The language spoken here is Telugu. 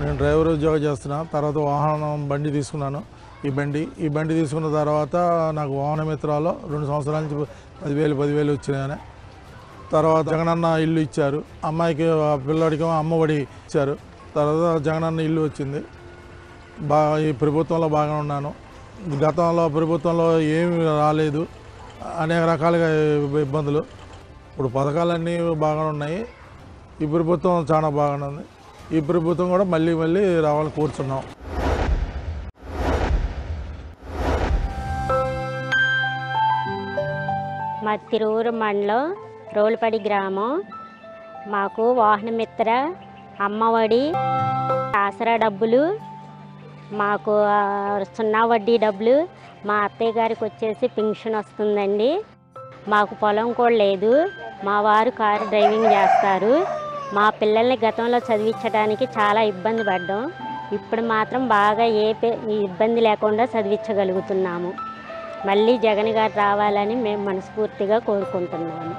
నేను డ్రైవర్ ఉద్యోగం చేస్తున్నా. తర్వాత వాహనం బండి తీసుకున్నాను. ఈ బండి తీసుకున్న తర్వాత నాకు వాహన మిత్రాలో 2 సంవత్సరాల నుంచి 10,000 వచ్చినాయని. తర్వాత జగనన్న ఇల్లు ఇచ్చారు. అమ్మాయికి పిల్లాడికి అమ్మఒడి ఇచ్చారు. తర్వాత జగనన్న ఇల్లు వచ్చింది. ఈ ప్రభుత్వంలో బాగా ఉన్నాను. గతంలో ప్రభుత్వంలో ఏమీ రాలేదు, అనేక రకాలుగా ఇబ్బందులు. ఇప్పుడు పథకాలన్నీ బాగా ఉన్నాయి. ఈ ప్రభుత్వం చాలా బాగుంది. ఈ ప్రభుత్వం కూడా మళ్ళీ రావాలని కోరుతున్నాం. మా తిరువురు మండలం రోలుపడి గ్రామం. మాకు వాహన మిత్ర, అమ్మఒడి, ఆసరా డబ్బులు, మాకు 0 వడ్డీ డబ్బులు, మా అత్తయ్య గారికి వచ్చేసి పెన్షన్ వస్తుందండి. మాకు పొలం కూడా లేదు. మా వారు కారు డ్రైవింగ్ చేస్తారు. మా పిల్లల్ని గతంలో చదివించడానికి చాలా ఇబ్బంది పడ్డాం. ఇప్పుడు మాత్రం బాగా ఇబ్బంది లేకుండా చదివించగలుగుతున్నాము. మళ్ళీ జగన్ గారు రావాలని మేము మనస్ఫూర్తిగా కోరుకుంటున్నాము.